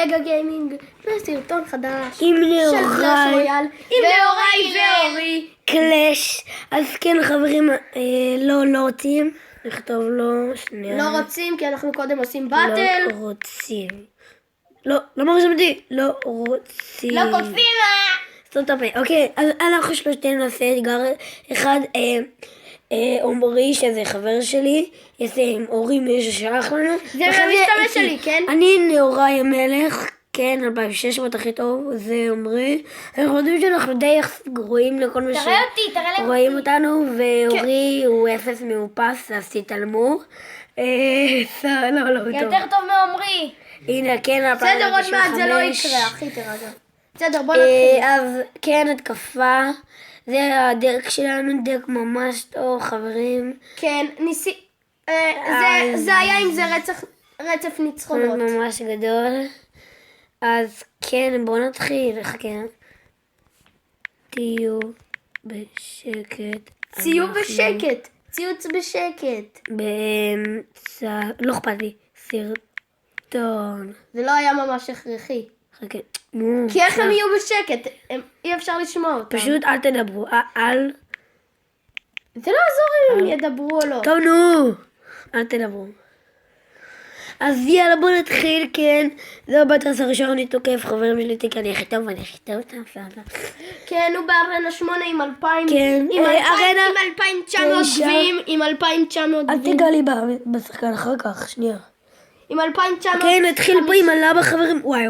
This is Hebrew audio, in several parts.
מגה גיימינג, וסרטון חדש עם של נאורי. קלאש רויאל, עם נאורי ואורי. קלאש. אז כן חברים, לא רוצים לכתוב לו שנייה. לא רוצים כי אנחנו קודם עושים באטל. לא רוצים. לא מרשים אותי. לא רוצים. לא כותבים זאת אומרת, אוקיי, אז אנחנו שלושתנו נעשה אתגר אחד. עומרי שזה חבר שלי, יעשה עם אורי מישהו ששלח לנו. זה המשתמש שלי, כן? אני נאורי המלך, כן, 2600 הכי טוב, זה עומרי. אנחנו יודעים שאנחנו די גרועים לכל מי תראה אותי, תראה להם רואים אותנו, ואורי הוא אפס מאופס, אז תתעלמו. לא, טוב. יותר טוב מעומרי. הנה, כן, בסדר, עוד מעט זה לא יקרה, אחי תרגע. בסדר, בוא נתחיל. אז כן, התקפה. זה הדרק שלנו, דרק ממש טוב, חברים. כן, זה היה עם זה רצף ניצחונות. ממש גדול. אז כן, בואו נתחיל, חכה. תהיו בשקט. ציוץ בשקט. באמצע, לא אכפת לי, סרטון. זה לא היה ממש הכרחי. חכה. כי איך הם יהיו בשקט? אי אפשר לשמוע אותם. פשוט אל תדברו, אל... זה לא יעזור אם הם ידברו או לא. טוב נו, אל תדברו. אז יאללה בוא נתחיל, כן. זה הבטרס הראשון, אני תוקף חברים שלי, כי אני הכי טוב ואני הכי טוב. כן, הוא בארנה 8 עם 2,000. כן, עם 2,900 גביעים. עם 2,900 אל גביעים. תיגע לי בשחקן אחר כך, שנייה. עם 2,900. כן, נתחיל פה עם הלבה חברים. וואי.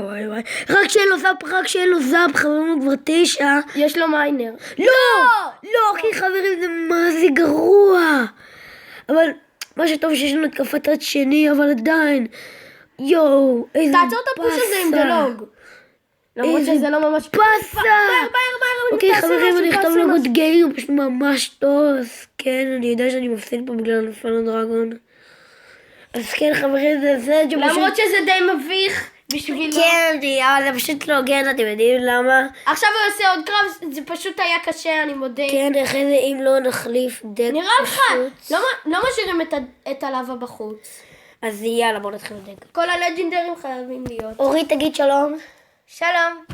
רק שאין לו זאפ, חברים, הוא כבר 9. יש לו מיינר. לא, כי חברים זה מה זה גרוע. אבל מה שטוב שיש לנו התקפת צד שני, אבל עדיין. יואו, איזה באסה. תעצור את הפוש הזה עם דלוג. למרות שזה לא ממש באסה. אוקיי חברים, אני אכתוב לו גוד גיים, הוא פשוט ממש טוב. כן, אני יודע שאני מפסיד פה בגלל נפל הדרגון. אז כן חברים, זה למרות שזה די מביך בשבילו. כן, אבל זה פשוט לא הוגן, אתם יודעים למה? עכשיו הוא עושה עוד קרב, זה פשוט היה קשה, אני מודה. כן, אחרי זה אם לא נחליף דק נראה לך, לא משאירים את הלבה בחוץ. אז יאללה, בוא נתחיל דק. כל הלג'נדרים חייבים להיות. אורי, תגיד שלום. שלום,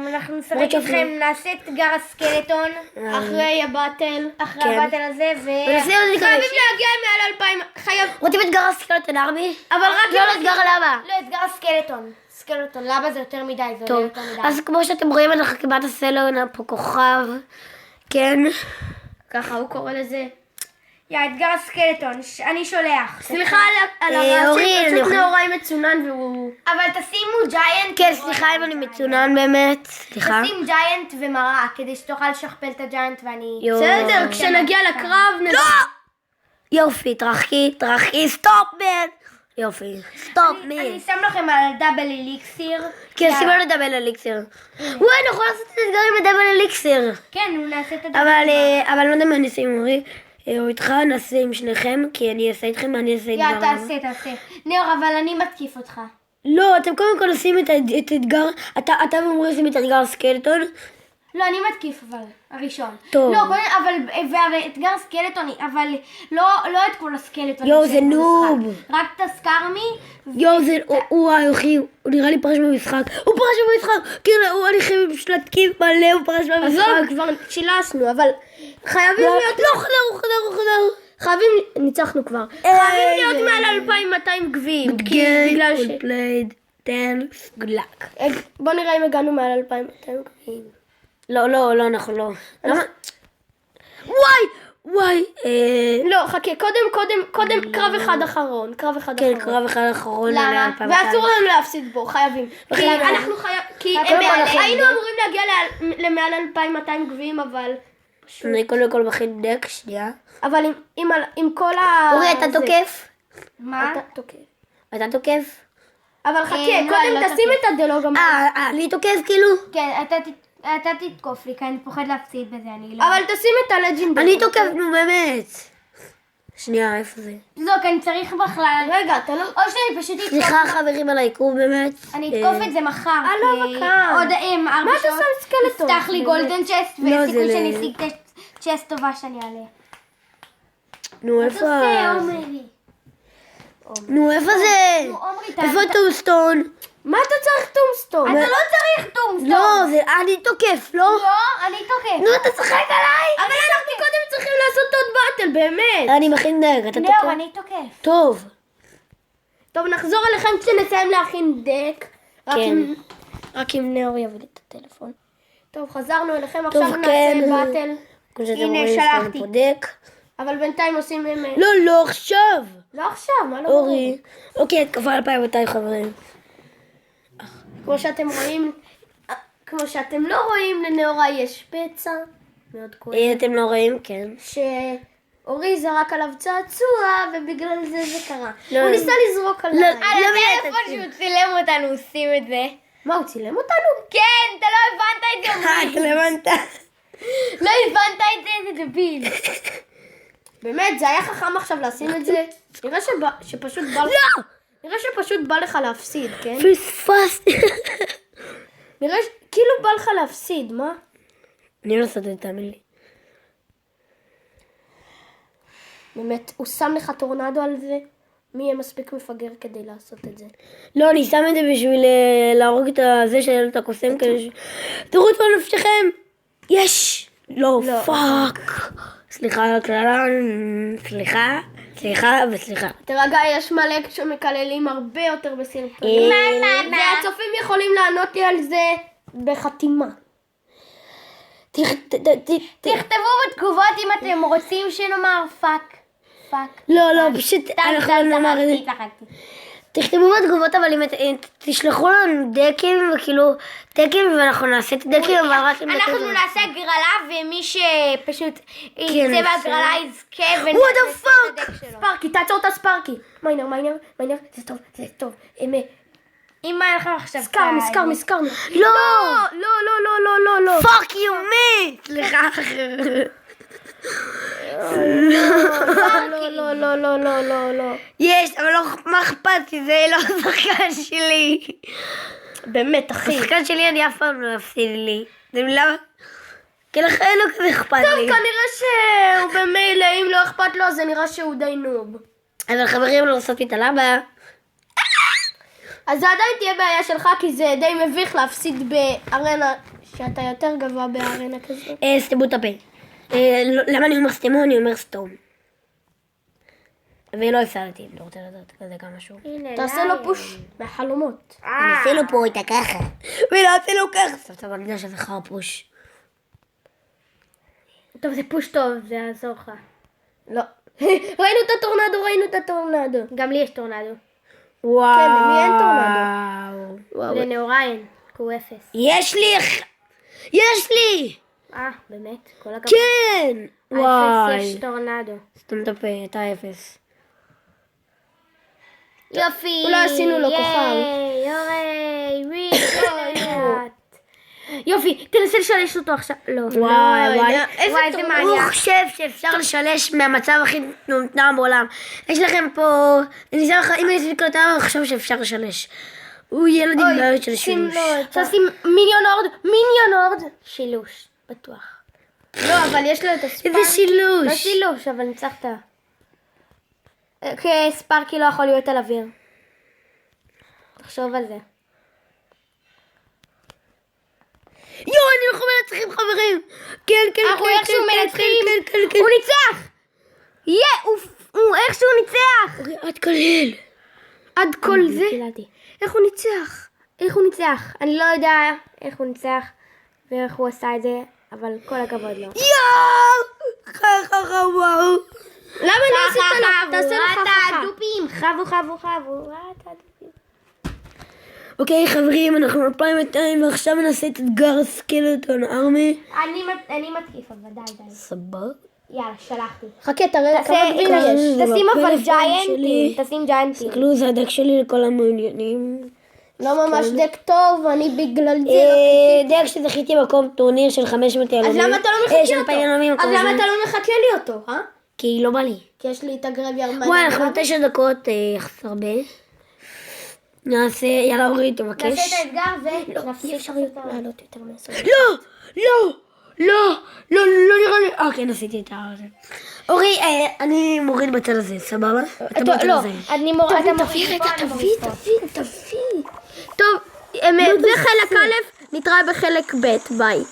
אנחנו נשחק איתכם, נעשה אתגר הסקלטון אחרי הבטל. אחרי הבטל הזה חייבים להגיע מעל 2,000, רוצים אתגר הסקלטון ארמי? אבל רק לא אתגר הלבה. לא, אתגר הסקלטון. סקלטון, למה זה יותר מדי, זה טוב, יותר מדי. אז כמו שאתם רואים, אנחנו קיבלת הסלון פה כוכב. כן. ככה הוא קורא לזה. אתגר הסקלטון, אני שולח. סליחה על הרעשים, פשוט נאורי מצונן והוא... אבל תשימו ג'יינט. כן, סליחה אם אני מצונן באמת. סליחה. תשים ג'יינט ומראה, כדי שתוכל לשכפל את הג'יינט ואני... בסדר, כשנגיע לקרב נדע. יופי, תרחקי, סטופ מן. יופי, סטופ מן. אני שם לכם על דאבל אליקסיר. כן, שימו לו דאבל אליקסיר. וואי, אני יכולה לעשות את האתגרים לדאבל אליקסיר. כן, הוא נעשה את הדבר. אבל לא יודע מה אני אעשה עם אורי. או איתך נעשה עם שניכם, כי אני אעשה איתכם, אני אעשה אתגר. תעשה. נאור, אבל אני מתקיף אותך. לא, אתם קודם כל עושים את האתגר, אתה ואומרי עושים את האתגר סקלטון. לא, אני מתקיף אבל, הראשון. טוב. לא, אבל אתגר סקלטון, אבל לא את כל הסקלטון. יואו, זה נוב. רק את הסקרמי. יואו, זה, וואי, אחי, הוא נראה לי פרש במשחק. הוא פרש במשחק, כאילו, אני חייב פשוט להתקיף מלא, הוא פרש במשחק. עזוב, כבר שילסנו, אבל חייבים להיות... לא, חדר. חייבים, ניצחנו כבר. חייבים להיות מעל 2,200 גביעים. בגלל ש... פלייד, טנס, גלק. בוא נראה אם הגענו מעל 2,200 גביעים. לא, אנחנו לא. למה? וואי. לא, חכה, קודם קרב אחד אחרון. כן, קרב אחד אחרון. למה? ואסור לנו להפסיד בו, חייבים. כי היינו אמורים להגיע למעל 2,200 גביעים, אבל... אני קודם כל מכין דק, שנייה. אבל עם כל ה... אורי, אתה תוקף? מה? אתה תוקף? אבל חכה, קודם תשים את הדלוג. אני תוקף כאילו? כן, אתה תתקוף לי, כי אני פוחד להפסיד בזה, אני לא... אבל תשים את הלג'ינדר. אני תוקף, נו באמת. שנייה, איפה זה? לא, כי אני צריך בכלל... רגע, אתה לא... או שאני פשוט אתקוף... סליחה חברים על העיכוב באמת. אני אתקוף את זה מחר, לא בקר. עוד 4 מה אתה שעות שם סקלטון? תפתח לי גולדן צ'סט, לא, ויש סיכוי זה שאני אשיג צ'סט טובה שאני אעלה. נו, איפה? עושה, עומרי? נו, איפה זה? עומרי, איפה טומסטון? מה אתה צריך טומסטון? אתה לא צריך טומסטון. לא, זה אני תוקף, לא? לא, אני תוקף. נו, אתה צוחק עליי? אבל אנחנו קודם צריכים לעשות עוד באטל, באמת. אני מכין דק, אתה ליאור, תוקף? אני תוקף. טוב. טוב, נחזור אליכם כשנסיים להכין דק. רק אם נאור יביא לי את הטלפון. טוב, חזרנו אליכם, טוב, עכשיו כן. נעשה באטל. כמו שאתם הנה, רואים, שלחתי. שמנו פה דק. אבל בינתיים עושים אמת. לא, לא עכשיו. לא עכשיו, מה לא אורי. אוקיי, התקפה 2200 חברים. כמו שאתם לא רואים, לנאורה יש פצע. מאוד כואב. אתם לא רואים? כן. שאורי זרק עליו צעצוע, ובגלל זה קרה. לא. הוא ניסה לזרוק עליי. על הטלפון שהוא צילם אותנו עושים את זה. מה, הוא צילם אותנו? כן, אתה לא הבנת את זה. אתה הבנת? לא הבנת את זה, איזה דביל. באמת, זה היה חכם עכשיו לשים את זה? נראה שפשוט בא לך... לא! נראה שפשוט בא לך להפסיד, כן? פספסתי. נראה כאילו בא לך להפסיד, מה? אני לא עושה את זה, תאמין לי. באמת, הוא שם לך טורנדו על זה? מי יהיה מספיק מפגר כדי לעשות את זה? לא, אני שם את זה בשביל להרוג את זה של את הקוסם כזה. תראו את נפשכם. יש! לא, פאק. סליחה על הכללה, סליחה וסליחה. תרגע, יש מלא שמקללים הרבה יותר בסרטונים. והצופים יכולים לענות לי על זה בחתימה. תכתבו בתגובות אם אתם רוצים שנאמר פאק. לא, פשוט אנחנו נאמר את זה. צחקתי. תכתבו בתגובות, אבל אם תשלחו לנו דקים, וכאילו, דקים, ואנחנו נעשה את הדקים, אבל רק אם אנחנו נעשה הגרלה, ומי שפשוט יצא בהגרלה יזכה What the fuck? ספארקי, תעצור את הספארקי. מיינר, זה טוב. אם אנחנו עכשיו מזכר. לא. פאק יו מי! סליחה. לא. יש, אבל מה אכפת לי, זה לא השחקן שלי. באמת, אחי. השחקן שלי אני אף פעם לא אפסיד לי. זה למה? כי לכן לא כזה אכפת טוב, לי. כנראה שהוא במילא, אם לא אכפת לו, זה נראה שהוא די נוב. אבל חברים לא לעשות איתה למה? אז זה עדיין תהיה בעיה שלך, כי זה די מביך להפסיד בארנה, שאתה יותר גבוה בארנה כזאת. סתמו את הפה. למה אני אומר סתמו? אני אומר סתום. ולא הפסדתי, אני לא רוצה לדעת כזה גם משהו. תעשה לו פוש מהחלומות. אני אעשה לו פה את הככה. ולא אעשה לו ככה. טוב, אני יודע שזה חר פוש. טוב, זה פוש טוב, זה יעזור לך. לא. ראינו את הטורנדו. גם לי יש טורנדו. וואו. כן, למי אין טורנדו? לנאורה אין, כי הוא 0. יש לי! באמת? כל הכבוד. כן! וואי. יש טורנדו. סתום את הפה, אתה 0. יופי. אולי עשינו לו כוכב. יופי, תנסה לשלש אותו עכשיו. לא. וואי. איזה מעניין. הוא חושב שאפשר לשלש מהמצב הכי נותנם בעולם. יש לכם פה... אם אני אספיק לו אותם, הוא חושב שאפשר לשלש. הוא ילד עם בעיות של שילוש. עכשיו שים מיליון אורד. שילוש, בטוח. לא, אבל יש לו את הספארקי. איזה שילוש. לא שילוש, אבל ניצחת. אוקיי, ספארקי לא יכול להיות על אוויר. תחשוב על זה. אנחנו מנצחים חברים. כן. אנחנו איכשהו מנצחים. הוא ניצח! הוא איכשהו ניצח! עד כל זה? איך הוא ניצח? אני לא יודע איך הוא ניצח ואיך הוא עשה את זה, אבל כל הכבוד לו. וואו. למה לא עשית לו? תעשה לו חכה. דופים, חבו. אוקיי חברים, אנחנו 2200 ועכשיו נעשה את אתגר הסקלטון ארמי. אני מתקיף, אבל די. סבבה. יאללה, שלחתי. חכה, תראה כמה דברים יש. תשים אבל בפלאפון ג'יינטים. שלי. תשים ג'יינטים. תסתכלו, זה הדק שלי לכל המעוניינים. לא ממש דק טוב, אני בגלל זה דק שזכיתי מקום טורניר של 500 ילדים. אז למה אתה לא מחכה לי אותו? כי לא בא לי. כי יש לי את הגרביאר. וואי, אנחנו 9 דקות, יחסר הרבה. נעשה, יאללה אורי, תבקש. נעשה את האתגר ונפסיק. אפשר לעלות יותר מ10. לא נראה לי. כן, עשיתי את זה. אורי, אני מוריד בצד הזה, סבבה? אתה בצד לא, הזה. אני מוריד. תביא רגע, תביא. טוב, זה חלק א', נתראה בחלק ב', ביי.